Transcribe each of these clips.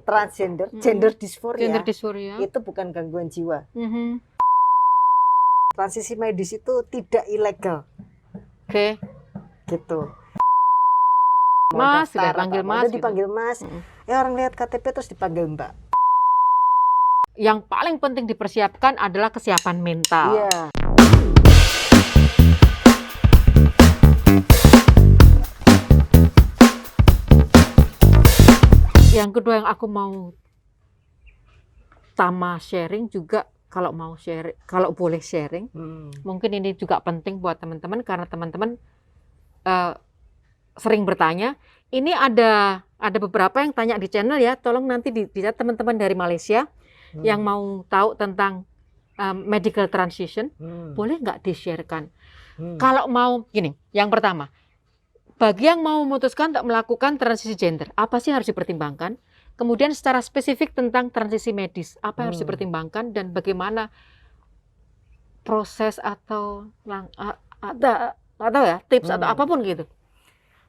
transgender, gender dysphoria, Gender dysphoria. itu bukan gangguan jiwa. Mhm. Transisi medis itu tidak ilegal, Oke. gitu. Mau Mas, daftar sudah panggil apa, Mas udah gitu. dipanggil Mas. Ya orang lihat KTP terus dipanggil Mbak. Yang paling penting dipersiapkan adalah kesiapan mental. Iya. Yang kedua yang aku mau sharing juga, kalau mau sharing, kalau boleh sharing, mungkin ini juga penting buat teman-teman karena teman-teman sering bertanya. Ini ada beberapa yang tanya di channel ya, tolong nanti bisa teman-teman dari Malaysia yang mau tahu tentang medical transition, boleh nggak di-sharekan? Kalau mau gini, yang pertama, bagi yang mau memutuskan untuk melakukan transisi gender, apa sih harus dipertimbangkan? Kemudian secara spesifik tentang transisi medis, apa yang harus dipertimbangkan dan bagaimana proses atau ya tips atau apapun gitu.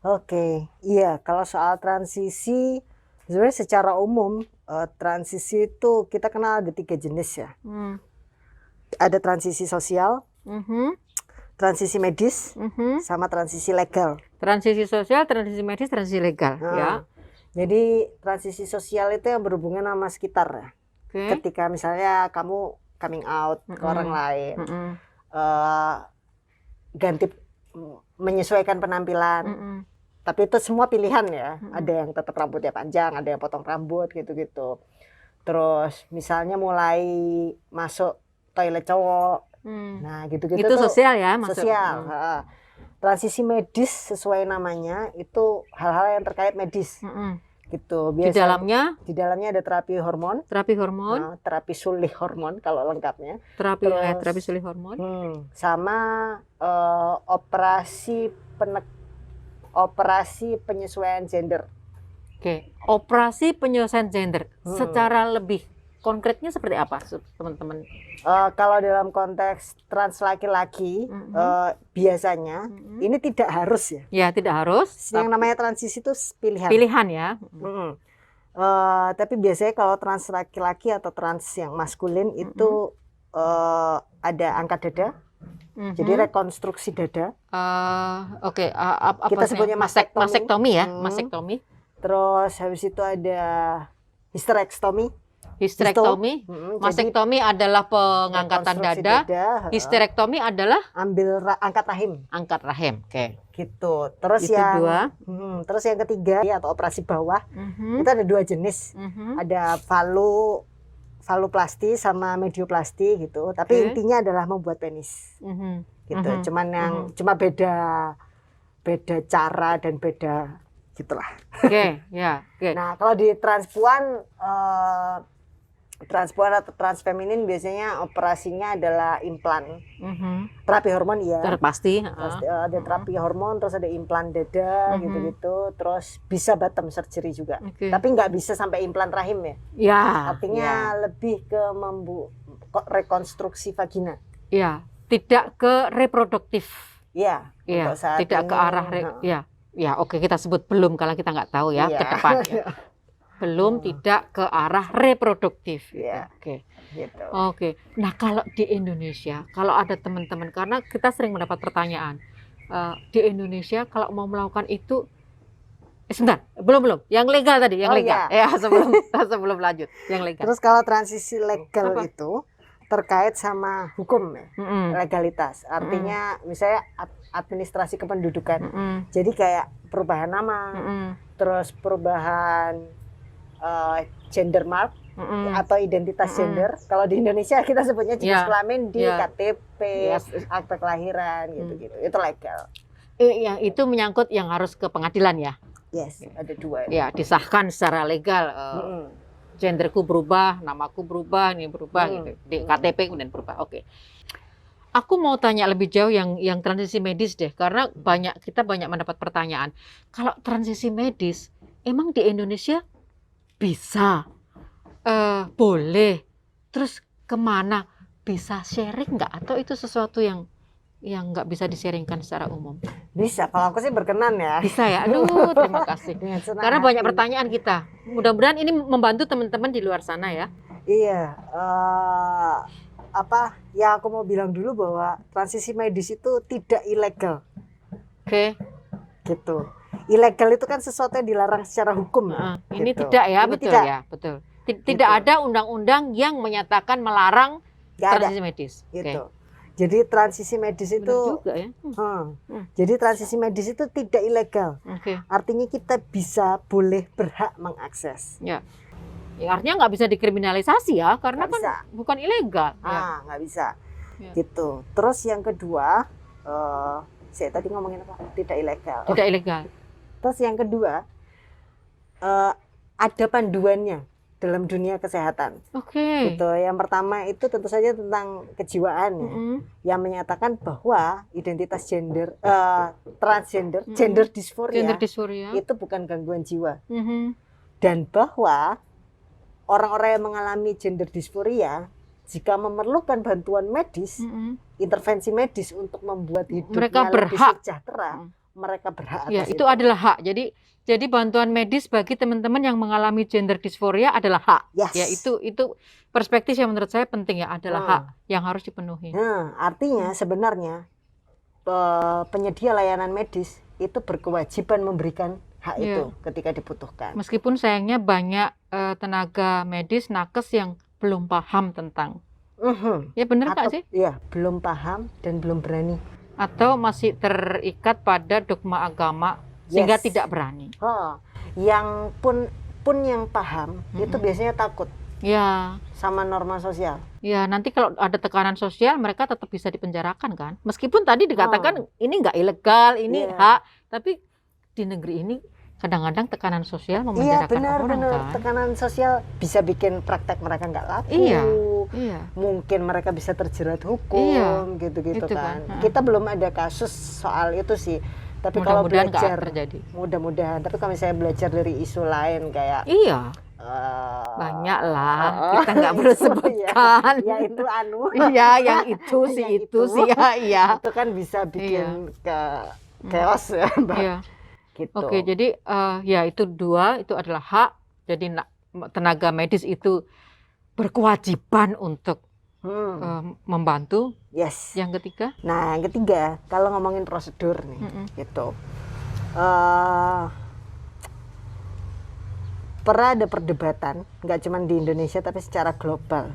Oke, iya, kalau soal transisi sebenarnya secara umum transisi itu kita kenal ada 3 jenis ya. Ada transisi sosial, transisi medis, sama transisi legal. Transisi sosial, transisi medis, transisi legal. Ya. Jadi transisi sosial itu yang berhubungan sama sekitar ya. Ketika misalnya kamu coming out ke orang lain, ganti menyesuaikan penampilan. Tapi itu semua pilihan ya. Ada yang tetap rambutnya panjang, ada yang potong rambut gitu-gitu. Terus misalnya mulai masuk toilet cowok. Nah, gitu-gitu itu tuh sosial ya, masuk. Sosial. Transisi medis sesuai namanya itu hal-hal yang terkait medis. Gitu. Biasanya di dalamnya ada terapi hormon. Terapi sulih hormon kalau lengkapnya. Terapi sulih hormon. Sama operasi penyesuaian gender. Oke, operasi penyesuaian gender. Secara lebih konkretnya seperti apa, teman-teman? Kalau dalam konteks trans laki-laki, biasanya ini tidak harus ya. Ya, tidak harus. Yang namanya transisi itu pilihan. Pilihan ya. Tapi biasanya kalau trans laki-laki atau trans yang maskulin itu ada angkat dada. Jadi rekonstruksi dada. Oke, kita sebutnya mastektomi ya, mastektomi. Terus habis itu ada hysterektomi. Mastektomi adalah pengangkatan dada. Hysterektomi adalah angkat rahim. Angkat rahim. Oke. Gitu. Terus itu terus yang ketiga atau operasi bawah. Itu ada 2 jenis. Ada faloplasti sama medioplasti gitu. Tapi intinya adalah membuat penis. Gitu. Cuma beda cara dan beda gitulah. Nah, kalau di transpuan atau transfeminin biasanya operasinya adalah implan. Terapi hormon ya. Pasti. Ada terapi hormon, terus ada implan dada gitu-gitu, terus bisa bottom surgery juga. Tapi nggak bisa sampai implan rahim ya. Ya. Artinya lebih ke rekonstruksi vagina. Ya, tidak ke reproduktif. Iya. Tidak ke arah Ya, oke, kita sebut belum kalau kita nggak tahu ya ke depan. Ya. Belum tidak ke arah reproduktif. Oke. Gitu. Oke. Nah, kalau di Indonesia, kalau ada teman-teman, karena kita sering mendapat pertanyaan di Indonesia kalau mau melakukan itu, sebentar, belum, yang legal tadi, yang legal. Ya, sebelum lanjut, yang legal. Terus kalau transisi legal itu terkait sama hukum ya, legalitas. Artinya misalnya administrasi kependudukan. Jadi kayak perubahan nama, terus perubahan gender mark atau identitas gender. Kalau di Indonesia kita sebutnya jenis kelamin di KTP, akte kelahiran gitu-gitu. Itu legal. Yang itu menyangkut yang harus ke pengadilan ya. Yes, ada 2 ya. Disahkan secara legal. Genderku berubah, namaku berubah, ini berubah gitu. Di KTP kemudian berubah. Oke. Aku mau tanya lebih jauh yang transisi medis deh, karena kita banyak mendapat pertanyaan. Kalau transisi medis, emang di Indonesia bisa, boleh, terus kemana, bisa sharing nggak? Atau itu sesuatu yang yang nggak bisa di-sharingkan secara umum? Bisa, kalau aku sih berkenan ya. Bisa ya? Aduh, terima kasih. Dengan senang Karena banyak hati. pertanyaan kita. Mudah-mudahan ini membantu teman-teman di luar sana ya. Iya, ya aku mau bilang dulu bahwa transisi medis itu tidak ilegal, Oke. gitu. Ilegal itu kan sesuatu yang dilarang secara hukum. Ini gitu. tidak ya, Ini betul tidak. ya, betul. Tidak ada undang-undang yang menyatakan melarang Nggak ada. transisi medis. Gitu. Jadi transisi medis itu, Benar juga ya. jadi transisi medis itu tidak ilegal. Oke. Artinya kita boleh berhak mengakses. Ya. Ya, artinya nggak bisa dikriminalisasi ya, karena Nggak kan bisa. bukan ilegal. Ya. Nggak bisa. Ya. Gitu. Terus yang kedua, saya tadi ngomongin apa? Tidak ilegal. Tidak ilegal. Terus yang kedua, ada panduannya dalam dunia kesehatan. Oke. Gitu. Yang pertama itu tentu saja tentang kejiwaan ya, yang menyatakan bahwa identitas transgender, gender dysphoria, Gender dysphoria. itu bukan gangguan jiwa. Dan bahwa orang-orang yang mengalami gender dysphoria jika memerlukan bantuan medis, intervensi medis untuk membuat hidupnya Mereka lebih berhak. sejahtera, mereka berhak Ya, atas itu adalah hak. Jadi bantuan medis bagi teman-teman yang mengalami gender dysphoria adalah hak. Yes. Ya, itu perspektif yang menurut saya penting ya, adalah hak yang harus dipenuhi. Nah, artinya sebenarnya penyedia layanan medis itu berkewajiban memberikan hak itu ketika dibutuhkan. Meskipun sayangnya banyak tenaga medis nakes yang belum paham tentang. Ya benar nggak sih? Iya, belum paham dan belum berani. Atau masih terikat pada dogma agama sehingga tidak berani. Yang pun yang paham itu biasanya takut. Ya. Sama norma sosial. Ya, nanti kalau ada tekanan sosial mereka tetap bisa dipenjarakan kan. Meskipun tadi dikatakan ini nggak ilegal, ini hak, tapi di negeri ini kadang-kadang tekanan sosial memenjarakan orang kan. Tekanan sosial bisa bikin praktek mereka nggak laku. Iya. Mungkin mereka bisa terjerat hukum, gitu-gitu kan. Kita belum ada kasus soal itu sih. Tapi kalau belajar, mudah-mudahan. Tapi kalau misalnya belajar dari isu lain kayak, banyak lah, kita nggak perlu sebutkan. Ya itu Iya, yang itu sih itu sih ya. Itu kan bisa bikin chaos ya, Mbak. Iya. Gitu. Oke, jadi ya itu dua, itu adalah hak. Jadi tenaga medis itu berkewajiban untuk membantu. Yes. Yang ketiga? Nah, yang ketiga, kalau ngomongin prosedur nih, gitu. Pernah ada perdebatan, nggak cuma di Indonesia tapi secara global.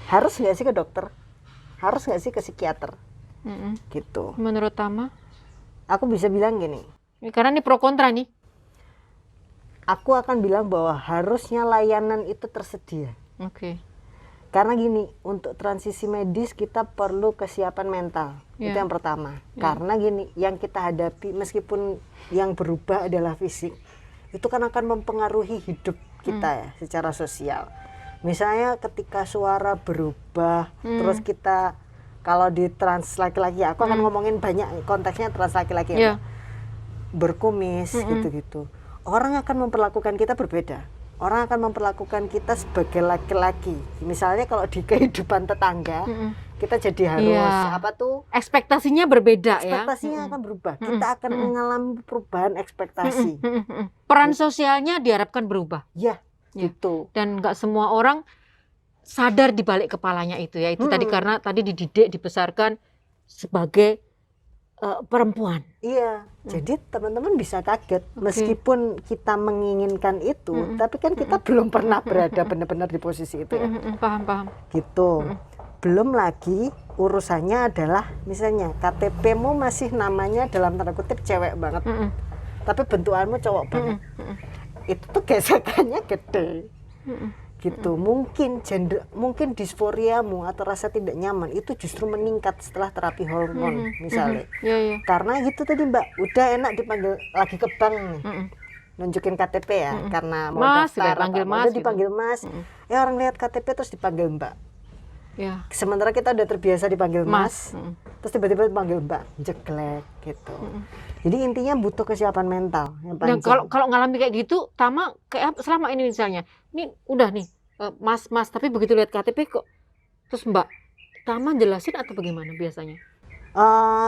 Harus nggak sih ke dokter? Harus nggak sih ke psikiater? Gitu. Menurut Tama? Aku bisa bilang gini. Karena ini pro kontra nih. Aku akan bilang bahwa harusnya layanan itu tersedia. Oke. Karena gini, untuk transisi medis kita perlu kesiapan mental. Itu yang pertama. Karena gini, yang kita hadapi meskipun yang berubah adalah fisik, itu kan akan mempengaruhi hidup kita ya secara sosial. Misalnya ketika suara berubah, terus kita kalau di trans laki-laki, aku akan ngomongin banyak konteksnya trans laki-laki ya, berkumis gitu-gitu. Orang akan memperlakukan kita berbeda. Orang akan memperlakukan kita sebagai laki-laki. Misalnya kalau di kehidupan tetangga, kita jadi harus ekspektasinya berbeda. Ekspektasinya akan berubah. Kita akan mengalami perubahan ekspektasi. Peran sosialnya diharapkan berubah. Ya, gitu. Dan nggak semua orang sadar di balik kepalanya itu ya. Itu tadi karena tadi dididik, dibesarkan sebagai perempuan. Iya, jadi teman-teman bisa kaget meskipun kita menginginkan itu, tapi kan kita belum pernah berada benar-benar di posisi itu ya. Paham. Gitu. Belum lagi urusannya adalah misalnya KTP-mu masih namanya dalam tanda kutip cewek banget, tapi bentukanmu cowok banget. Itu tuh gesekannya gede. Gitu. Mungkin disforiamu atau rasa tidak nyaman itu justru meningkat setelah terapi hormon misalnya. Karena gitu tadi Mbak, udah enak dipanggil lagi ke bank nih. Nunjukin KTP ya, karena mau daftar udah dipanggil Mas. Orang lihat KTP terus dipanggil Mbak. Sementara kita udah terbiasa dipanggil Mas. Terus tiba-tiba dipanggil Mbak, jeglek gitu. Jadi intinya butuh kesiapan mental. Dan kalau ngalami kayak gitu, Tama kayak selama ini misalnya, ini udah nih Mas, tapi begitu lihat KTP kok, terus Mbak, Tama jelasin atau bagaimana biasanya?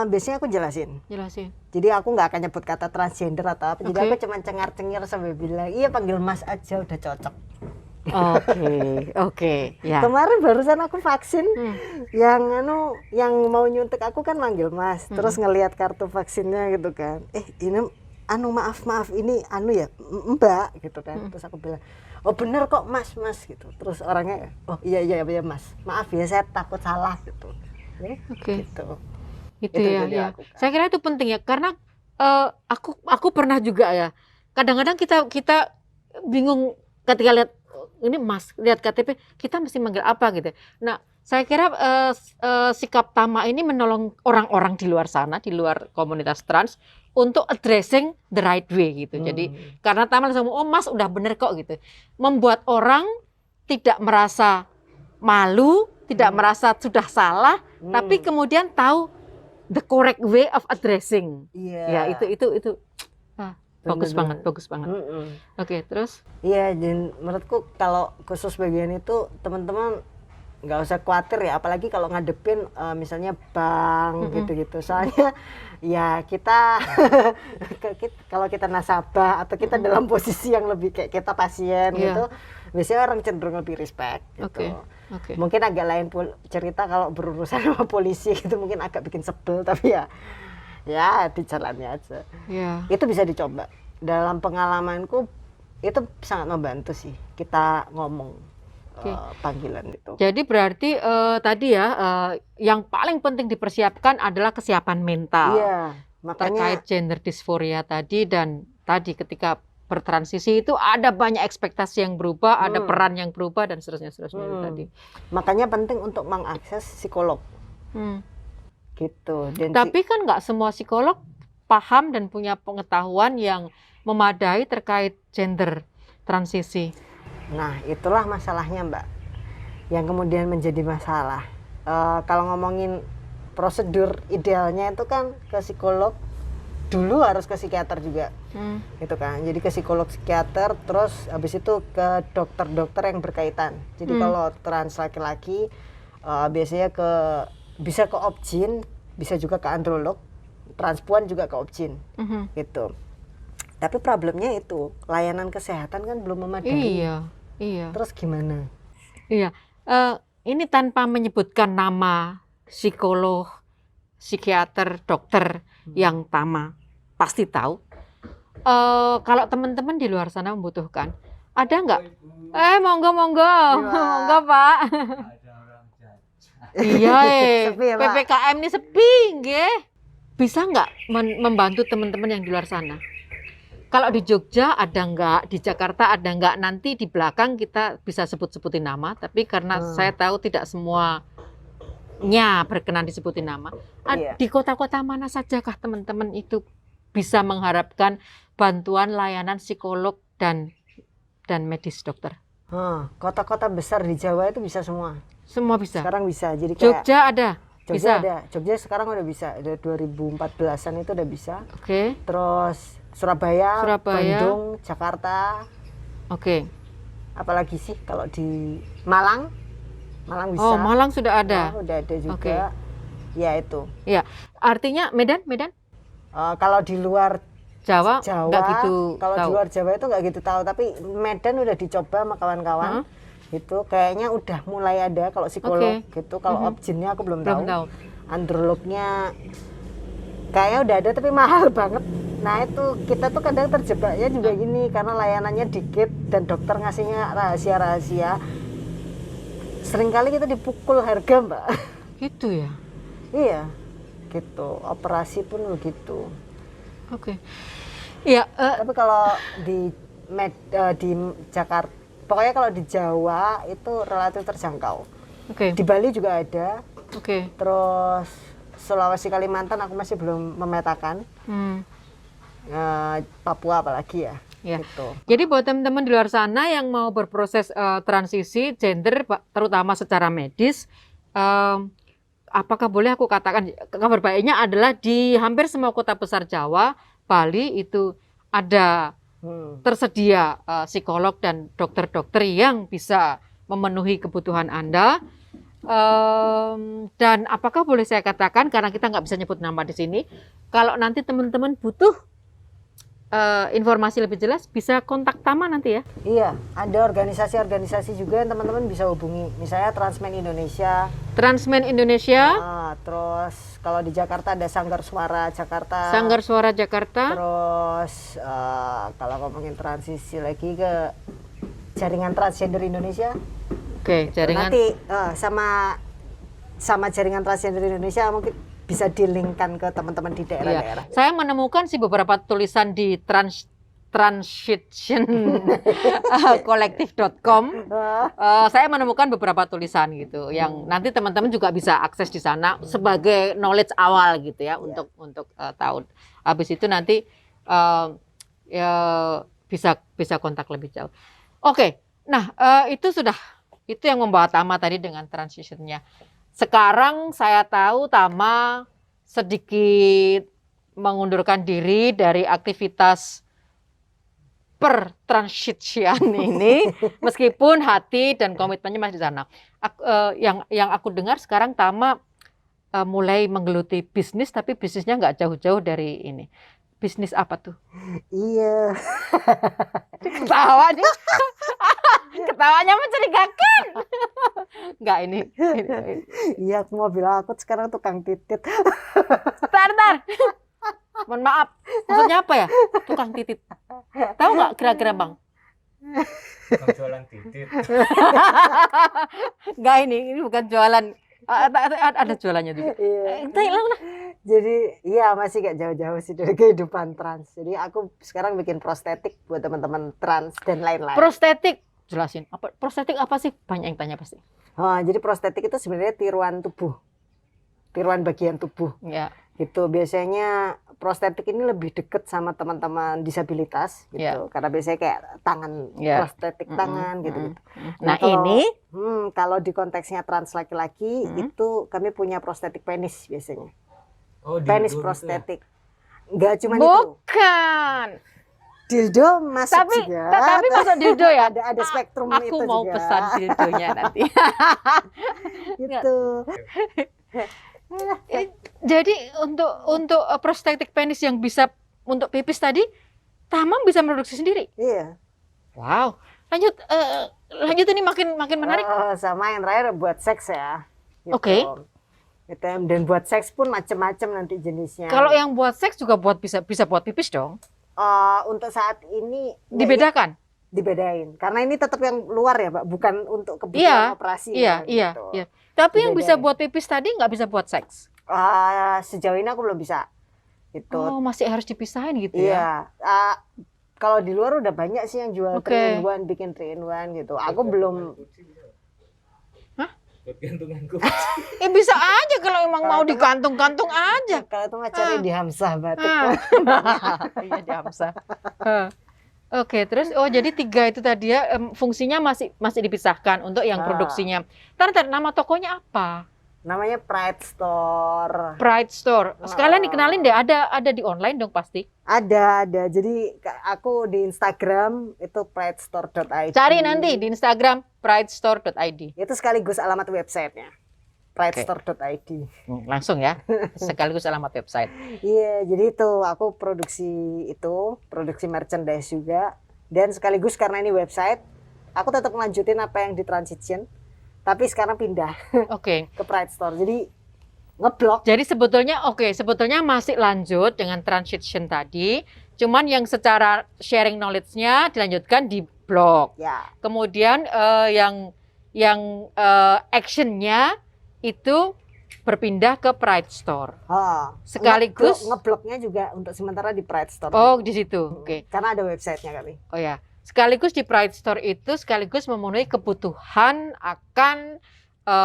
Biasanya aku jelasin. Jelasin. Jadi aku nggak akan nyebut kata transgender atau apa. Jadi Oke. aku cuma cengar-cengir sampai bilang, iya panggil Mas aja udah cocok. Oke, ya. Kemarin barusan aku vaksin, yang mau nyuntik aku kan manggil Mas, terus ngelihat kartu vaksinnya gitu kan. Ini maaf ini ya Mbak gitu kan. Terus aku bilang, oh bener kok Mas gitu. Terus orangnya, oh iya Mas, maaf ya saya takut salah gitu. Oke. Gitu. Itu yang ya. dilakukan. Saya kira itu penting ya, karena aku pernah juga ya. Kadang-kadang kita bingung ketika lihat ini Mas, lihat KTP, kita mesti manggil apa gitu. Nah, saya kira sikap Tama ini menolong orang-orang di luar sana, di luar komunitas trans untuk addressing the right way gitu. Jadi karena Tama langsung, oh Mas udah bener kok gitu. Membuat orang tidak merasa malu, tidak merasa sudah salah, tapi kemudian tahu the correct way of addressing. Ya, itu bagus banget. Oke, terus? Iya, dan menurutku kalau khusus bagian itu teman-teman nggak usah khawatir ya, apalagi kalau ngadepin misalnya bank gitu-gitu. Soalnya ya kita kalau kita nasabah atau kita dalam posisi yang lebih kayak kita pasien gitu, biasanya orang cenderung lebih respect gitu. Oke. Mungkin agak lain cerita kalau berurusan sama polisi gitu, mungkin agak bikin sebel, tapi ya di jalannya aja. Itu bisa dicoba. Dalam pengalamanku itu sangat membantu sih kita ngomong panggilan itu. Jadi berarti tadi ya yang paling penting dipersiapkan adalah kesiapan mental. Iya, makanya terkait gender dysphoria tadi, dan tadi ketika bertransisi itu ada banyak ekspektasi yang berubah, ada peran yang berubah dan seterusnya itu tadi. Makanya penting untuk mengakses psikolog. Gitu. Dan tapi kan nggak semua psikolog paham dan punya pengetahuan yang memadai terkait gender transisi. Nah, itulah masalahnya, Mbak. Yang kemudian menjadi masalah. Kalau ngomongin prosedur idealnya itu kan ke psikolog, dulu harus ke psikiater juga. Gitu kan. Jadi ke psikolog, psikiater, terus habis itu ke dokter-dokter yang berkaitan. Jadi kalau trans laki-laki biasanya bisa ke Opjin, bisa juga ke androlog, transpuan juga ke Opjin, gitu. Tapi problemnya itu layanan kesehatan kan belum memadai. Iya. Terus gimana? Iya, ini tanpa menyebutkan nama psikolog, psikiater, dokter yang Tama pasti tahu. Kalau teman-teman di luar sana membutuhkan, ada nggak? Monggo, monggo Pak. Iya, PPKM ini sepi, nggih. Bisa nggak membantu teman-teman yang di luar sana? Kalau di Jogja ada nggak, di Jakarta ada nggak, nanti di belakang kita bisa sebut-sebutin nama, tapi karena saya tahu tidak semuanya berkenan disebutin nama. Di kota-kota mana sajakah teman-teman itu bisa mengharapkan bantuan layanan psikolog dan medis dokter? Kota-kota besar di Jawa itu bisa semua. Semua bisa? Sekarang bisa. Jadi Jogja ada? Jogja ada. Jogja sekarang udah bisa. Ada 2014-an itu udah bisa. Oke. Terus Surabaya, Bandung, Jakarta. Oke. Apalagi sih kalau di Malang? Malang bisa. Oh, Malang sudah ada. Udah ada juga. Ya itu. Ya. Artinya Medan? Kalau di luar Jawa nggak gitu kalau tahu. Di luar Jawa itu nggak gitu tahu, tapi Medan udah dicoba sama kawan-kawan. Itu kayaknya udah mulai ada kalau psikolog gitu. Kalau Opjinnya aku belum tahu. Androlognya kayaknya udah ada tapi mahal banget. Nah itu kita tuh kadang terjebaknya juga gini, karena layanannya dikit dan dokter ngasihnya rahasia-rahasia. Seringkali kita dipukul harga, Mbak. Gitu ya? Iya, gitu. Operasi pun begitu. Oke. Iya. Tapi kalau di Jakarta, pokoknya kalau di Jawa itu relatif terjangkau. Di Bali juga ada. Terus Sulawesi, Kalimantan aku masih belum memetakan. Papua apalagi ya. Gitu. Jadi buat teman-teman di luar sana yang mau berproses transisi gender, terutama secara medis, apakah boleh aku katakan kabar baiknya adalah di hampir semua kota besar Jawa, Bali itu ada tersedia psikolog dan dokter-dokter yang bisa memenuhi kebutuhan Anda. Dan apakah boleh saya katakan, karena kita nggak bisa nyebut nama di sini, kalau nanti teman-teman butuh informasi lebih jelas, bisa kontak Tama nanti ya? Iya, ada organisasi-organisasi juga yang teman-teman bisa hubungi. Misalnya Transmen Indonesia. Transmen Indonesia. Terus kalau di Jakarta ada Sanggar Suara Jakarta. Sanggar Suara Jakarta. Terus kalau ngomongin transisi lagi ke Jaringan Transgender Indonesia. Oke, jaringan. Nanti sama Jaringan Transgender Indonesia mungkin bisa di-linkkan ke teman-teman di daerah-daerah. Iya. Saya menemukan sih beberapa tulisan di transitioncollective.com. Saya menemukan beberapa tulisan gitu yang nanti teman-teman juga bisa akses di sana sebagai knowledge awal gitu ya, untuk tahu. Habis itu nanti ya bisa kontak lebih jauh. Oke. Nah, itu yang membawa Tama tadi dengan transitionnya. Sekarang saya tahu Tama sedikit mengundurkan diri dari aktivitas per-transition ini, meskipun hati dan komitmennya masih di sana. Yang aku dengar sekarang Tama mulai menggeluti bisnis, tapi bisnisnya nggak jauh-jauh dari ini. Bisnis apa tuh? Iya. Ketawa nih. Ketawanya mencurigakan. Enggak ini. Iya, aku mau bilang aku sekarang tukang titit. Tar. Mohon maaf. Maksudnya apa ya? Tukang titit. Tahu nggak kira-kira Bang? Tukang jualan titit. Enggak, ini bukan jualan. Ada jualannya juga. Iya. Jadi iya masih gak jauh-jauh sih dari kehidupan trans. Jadi aku sekarang bikin prostetik buat teman-teman trans dan lain-lain. Prostetik, jelasin. Prostetik apa sih? Banyak yang tanya pasti. Jadi prostetik itu sebenarnya tiruan tubuh, tiruan bagian tubuh. Ya. Gitu. Biasanya prostetik ini lebih deket sama teman-teman disabilitas gitu. Karena biasanya kayak tangan, prostetik tangan gitu. Nah ini kalau di konteksnya trans laki-laki itu kami punya prostetik penis biasanya. Penis prostetik. Enggak cuma itu. Bukan. Dildo masuk juga. Tapi masuk dildo ya? Ada spektrum aku itu juga. Aku mau pesan dildonya nanti. Gitu. Jadi untuk prostetik penis yang bisa untuk pipis tadi, Tama bisa produksi sendiri? Iya. Wow. Lanjut ini makin menarik. Sama yang terakhir buat seks ya. Gitu. Oke. Gitu. Dan buat seks pun macam-macam nanti jenisnya. Kalau yang buat seks juga bisa buat pipis dong? Untuk saat ini dibedakan? Dibedain. Karena ini tetap yang luar ya, Pak, bukan untuk kebutuhan operasi. Iya. Tapi yang bisa buat pipis tadi nggak bisa buat seks? Sejauh ini aku belum bisa. Gitu. Oh, masih harus dipisahin gitu ya? Iya. Kalau di luar udah banyak sih yang jual 3-in-1, bikin 3-in-1 gitu. Aku belum. Gantungan kunci. Bisa aja kalau emang mau digantung-gantung aja. Kalau itu mah cari di Hamzah batik. Iya, di Hamzah. Oke, terus jadi 3 itu tadi ya, fungsinya masih dipisahkan untuk yang produksinya. Tar, nama tokonya apa? Namanya Pride Store. Pride Store. Sekalian dikenalin deh, ada di online dong pasti. Ada. Jadi aku di Instagram itu pridestore.id. Cari nanti di Instagram pridestore.id. Itu sekaligus alamat websitenya. pridestore.id. Langsung ya, sekaligus alamat website. Iya, jadi itu aku produksi merchandise juga. Dan sekaligus karena ini website, aku tetap melanjutin apa yang di Transition. Tapi sekarang pindah ke Pride Store. Jadi ngeblok. Jadi sebetulnya masih lanjut dengan Transition tadi. Cuman yang secara sharing knowledge-nya dilanjutkan di blog. Ya. Kemudian yang action-nya itu berpindah ke Pride Store. Sekaligus ngebloknya juga untuk sementara di Pride Store. Oh, di situ. Oke. Karena ada websitenya kami. Oh ya. Sekaligus di Pride Store itu sekaligus memenuhi kebutuhan akan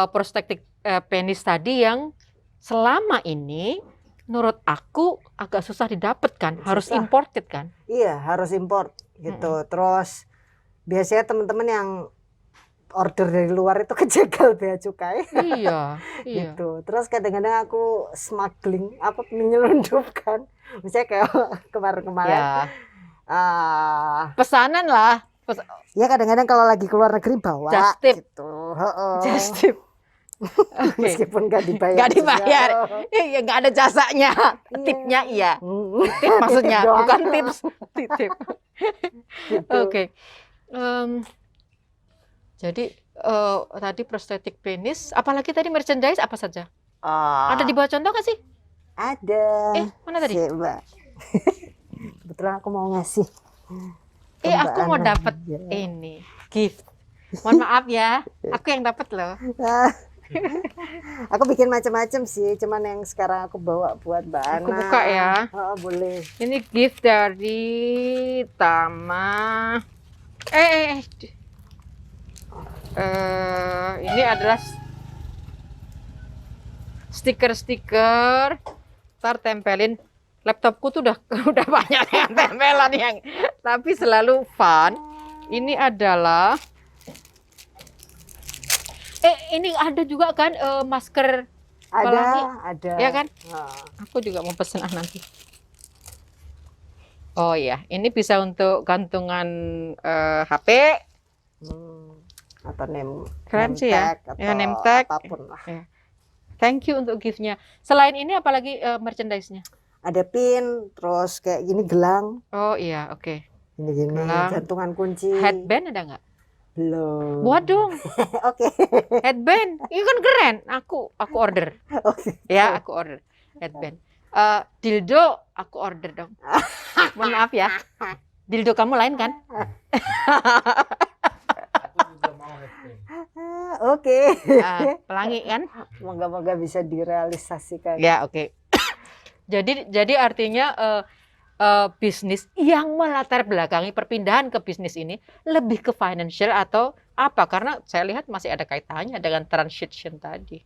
prostetik penis tadi yang selama ini menurut aku agak susah didapat kan, harus imported kan? Iya, harus import gitu. Terus biasanya teman-teman yang order dari luar itu kejegal bea cukai. Iya. Gitu. Terus kadang-kadang aku smuggling, aku menyelundupkan. Misalnya kayak kemarin-kemarin. Ya. Pesanan lah. Ya kadang-kadang kalau lagi keluar negeri bawa just tip. gitu. Just tip. Oke. Meskipun nggak dibayar. Nggak dibayar. juga. Ya nggak ada jasanya. Iya. Tipnya iya. Hmm. Tip maksudnya, Tip doang. bukan tips. Tip. Gitu. Oke. Jadi tadi prosthetic penis, apalagi tadi merchandise apa saja? Ah, Ada di bawah contoh nggak sih? ada. Mana tadi? Coba. Kebetulan aku mau ngasih. Aku mau Mbak dapat Ana. ini gift. Mohon maaf ya, aku yang dapat loh. Aku bikin macam-macam sih, cuman yang sekarang aku bawa buat Mbak Ana. Aku buka ya. Oh, boleh. Ini gift dari Tama. Ini adalah stiker-stiker. Ntar tempelin. Laptopku tuh udah banyak yang tempelan yang, tapi selalu fun. Ini adalah ini ada juga kan masker pelangi. Ada. Ya kan? Ah. Aku juga mau pesen nanti. Oh ya, ini bisa untuk gantungan HP. Atau Keren sih ya. tag Ya, atau name tag. apapun lah. Ya. Thank you untuk gift-nya. Selain ini apalagi merchandise-nya? Ada pin, terus kayak gini gelang, Oh iya, oke. gini Gelang. gantungan kunci. Headband ada nggak? Belum. Buat dong. Oke. Headband. Ini kan keren. Aku order. Oke. Ya, aku order. Headband. Dildo aku order dong. Mohon maaf ya. Dildo kamu lain kan? Aku juga mau headband. Oke. Pelangi kan? Moga-moga bisa direalisasikan. Ya, oke. Jadi artinya bisnis yang melatar belakangi perpindahan ke bisnis ini lebih ke financial atau apa? Karena saya lihat masih ada kaitannya dengan transition tadi.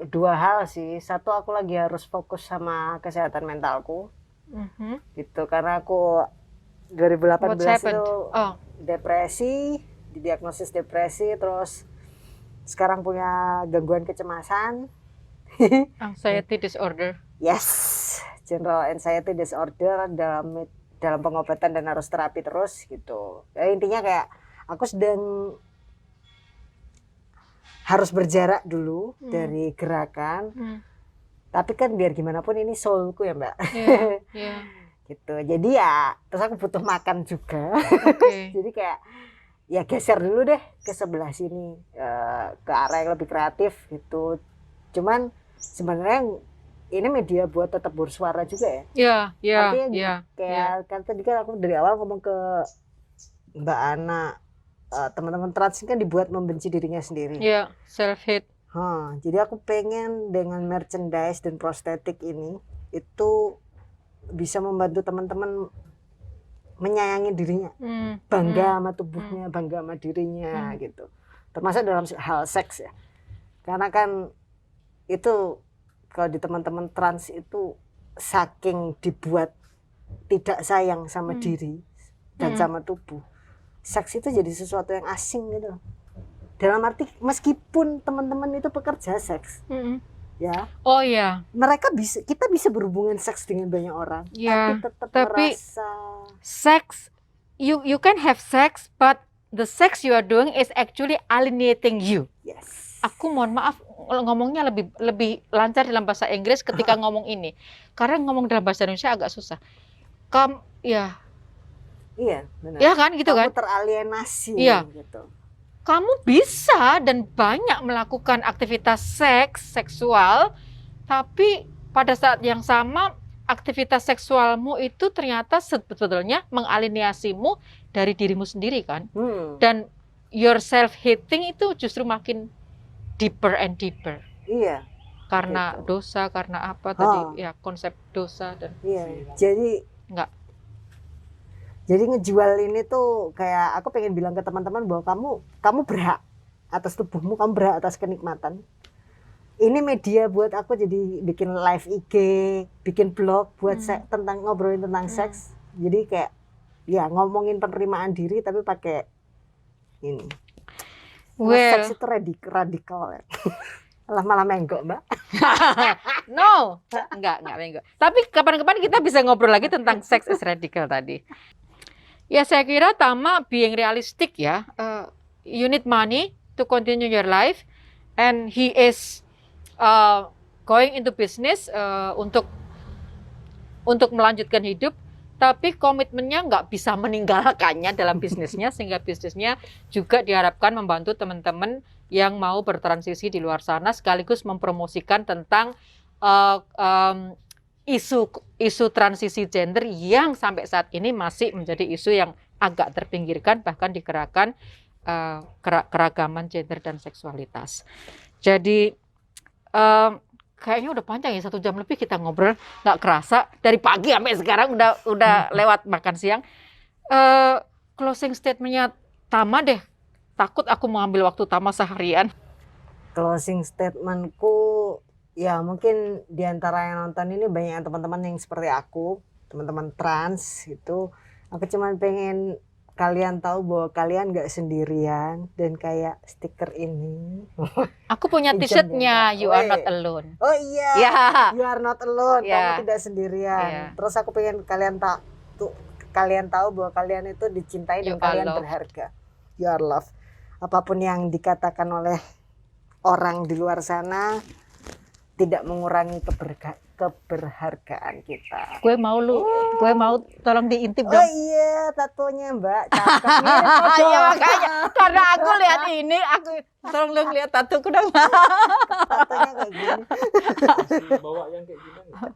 Dua hal sih. Satu, aku lagi harus fokus sama kesehatan mentalku. Gitu, karena aku 2018 What's happened? itu Oh, depresi, didiagnosis depresi, terus sekarang punya gangguan kecemasan. anxiety disorder. Yes, general anxiety disorder dalam pengobatan dan harus terapi terus gitu. Ya, intinya kayak aku sedang harus berjarak dulu dari gerakan. Tapi kan biar gimana pun ini soulku ya Mbak. Yeah. Gitu. Jadi ya terus aku butuh makan juga. Oke. Jadi kayak ya geser dulu deh ke sebelah sini, ke arah yang lebih kreatif gitu. Cuman sebenarnya ini media buat tetap bersuara juga ya. Artinya kayak kan tadi kan aku dari awal ngomong ke Mbak Ana, teman-teman trans kan dibuat membenci dirinya sendiri. Iya, self hate. Jadi aku pengen dengan merchandise dan prostetik ini itu bisa membantu teman-teman menyayangi dirinya, bangga sama tubuhnya, bangga sama dirinya gitu. Termasuk dalam hal seks ya. Karena kan itu kalau di teman-teman trans itu saking dibuat tidak sayang sama diri dan sama tubuh, seks itu jadi sesuatu yang asing gitu. Dalam arti meskipun teman-teman itu pekerja seks, ya. Oh ya. Kita bisa berhubungan seks dengan banyak orang, Ya, tapi tetap tapi merasa sex, you can have sex, but the sex you are doing is actually alienating you. yes. Aku mohon maaf ngomongnya lebih lancar dalam bahasa Inggris ketika ngomong ini, karena ngomong dalam bahasa Indonesia agak susah. Iya, benar. Ya kan gitu kan? Kamu teralienasi gitu. Kamu bisa dan banyak melakukan aktivitas seksual, tapi pada saat yang sama aktivitas seksualmu itu ternyata sebetulnya mengaliniasimu dari dirimu sendiri kan? Dan your self-hating itu justru makin deeper and deeper. Iya. Karena gitu. dosa, karena apa tadi ya konsep dosa dan Jadi enggak. Jadi ngejual ini tuh kayak aku pengen bilang ke teman-teman bahwa kamu berhak atas tubuhmu, kamu berhak atas kenikmatan. Ini media buat aku jadi bikin live IG, bikin blog buat tentang ngobrolin tentang seks. Jadi kayak ya ngomongin penerimaan diri tapi pakai ini. Seks itu radikal ya. Malah menggok Mbak. No, enggak menggok. Tapi kapan-kapan kita bisa ngobrol lagi tentang sex is radical tadi. Ya saya kira Tama being realistic ya. You need money to continue your life. and he is going into business untuk melanjutkan hidup, tapi komitmennya nggak bisa meninggalkannya dalam bisnisnya, sehingga bisnisnya juga diharapkan membantu teman-teman yang mau bertransisi di luar sana, sekaligus mempromosikan tentang isu transisi gender yang sampai saat ini masih menjadi isu yang agak terpinggirkan, bahkan di gerakan keragaman gender dan seksualitas. Jadi kayaknya udah panjang ya, 1 jam lebih kita ngobrol, nggak kerasa dari pagi sampai sekarang udah lewat makan siang. Closing statementnya Tama deh, takut aku mau ambil waktu Tama seharian. Closing statementku ya mungkin diantara yang nonton ini banyak teman-teman yang seperti aku, teman-teman trans itu. Aku cuma pengen kalian tahu bahwa kalian gak sendirian, dan kayak stiker ini. Aku punya t-shirtnya, You Are Not Alone. Oh iya, yeah. You Are Not Alone, Yeah. kamu tidak sendirian. Yeah. Terus aku pengen kalian tahu bahwa kalian itu dicintai dan kalian berharga. You are love. Apapun yang dikatakan oleh orang di luar sana tidak mengurangi keberhargaan kita. Gue mau tolong diintip dong. Oh iya, tatonya Mbak, cakep. Iya makanya, karena aku lihat ini, aku tolong lu lihat tatoku dong. Tatonya kayak gini. Masih bawa yang kayak gimana?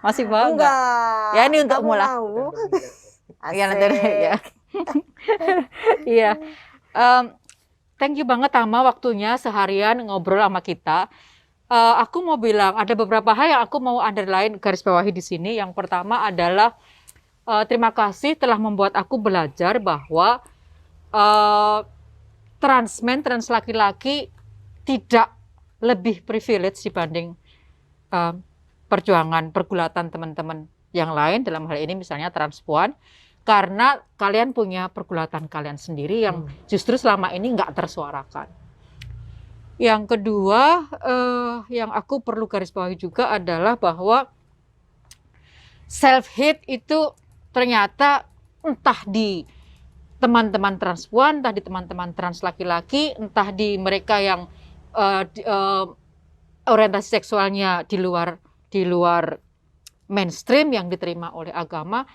Masih bawa enggak? Enggak. Ya ini untuk Kamu mulai. mau? Iya nanti ya. Iya. Thank you banget Tama waktunya seharian ngobrol sama kita. Aku mau bilang ada beberapa hal yang aku mau underline, garis bawahi di sini. Yang pertama adalah terima kasih telah membuat aku belajar bahwa trans laki-laki tidak lebih privilege dibanding pergulatan teman-teman yang lain, dalam hal ini misalnya transpuan, karena kalian punya pergulatan kalian sendiri yang justru selama ini nggak tersuarakan. Yang kedua, yang aku perlu garis bawahi juga adalah bahwa self-hate itu ternyata entah di teman-teman transpuan, entah di teman-teman trans laki-laki, entah di mereka yang orientasi seksualnya di luar mainstream yang diterima oleh agama,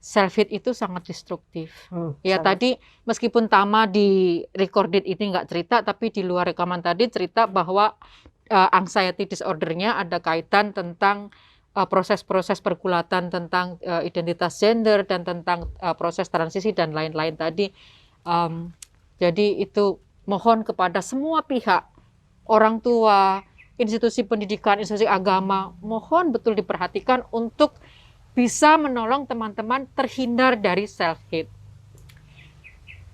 self-hate itu sangat destruktif. Ya sangat. Tadi meskipun Tama di recorded ini nggak cerita, tapi di luar rekaman tadi cerita bahwa anxiety disorder-nya ada kaitan tentang proses-proses pergulatan tentang identitas gender dan tentang proses transisi dan lain-lain tadi. Jadi itu mohon kepada semua pihak, orang tua, institusi pendidikan, institusi agama, mohon betul diperhatikan untuk bisa menolong teman-teman terhindar dari self-hate.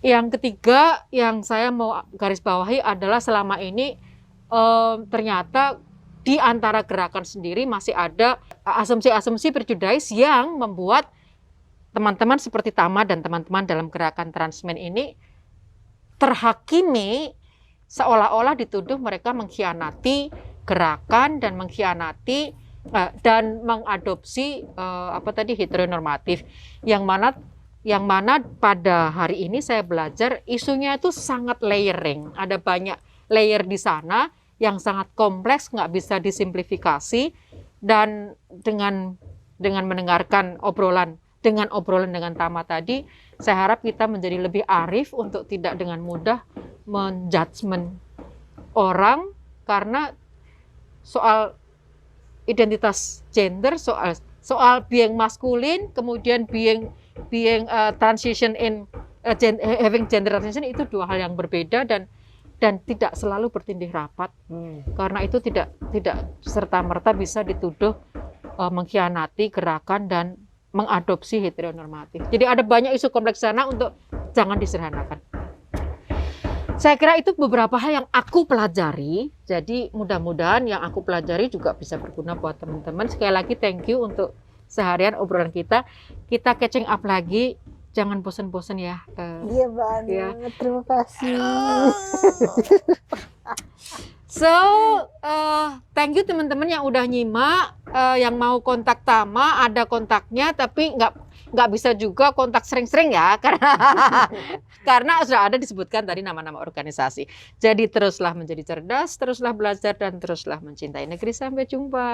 Yang ketiga yang saya mau garis bawahi adalah selama ini ternyata di antara gerakan sendiri masih ada asumsi-asumsi prejudis yang membuat teman-teman seperti Tama dan teman-teman dalam gerakan transmen ini terhakimi seolah-olah dituduh mereka mengkhianati gerakan dan mengkhianati dan mengadopsi heteronormatif, yang mana pada hari ini saya belajar isunya itu sangat layering, ada banyak layer di sana yang sangat kompleks, nggak bisa disimplifikasi, dan dengan mendengarkan obrolan dengan Tama tadi, saya harap kita menjadi lebih arif untuk tidak dengan mudah menjudgment orang, karena soal identitas gender, soal being maskulin, kemudian being transition in having gender transition, itu dua hal yang berbeda dan tidak selalu bertindih rapat. Karena itu tidak serta-merta bisa dituduh mengkhianati gerakan dan mengadopsi heteronormatif. Jadi ada banyak isu kompleks sana untuk jangan disederhanakan. Saya kira itu beberapa hal yang aku pelajari, jadi mudah-mudahan yang aku pelajari juga bisa berguna buat teman-teman. Sekali lagi thank you untuk seharian obrolan kita. Kita catching up lagi, jangan bosan-bosan ya. Iya banget, ya. Terima kasih. So, thank you teman-teman yang udah nyimak, yang mau kontak Tama, ada kontaknya, tapi nggak bisa juga kontak sering-sering ya, karena sudah ada disebutkan tadi nama-nama organisasi. Jadi teruslah menjadi cerdas, teruslah belajar, dan teruslah mencintai negeri. Sampai jumpa.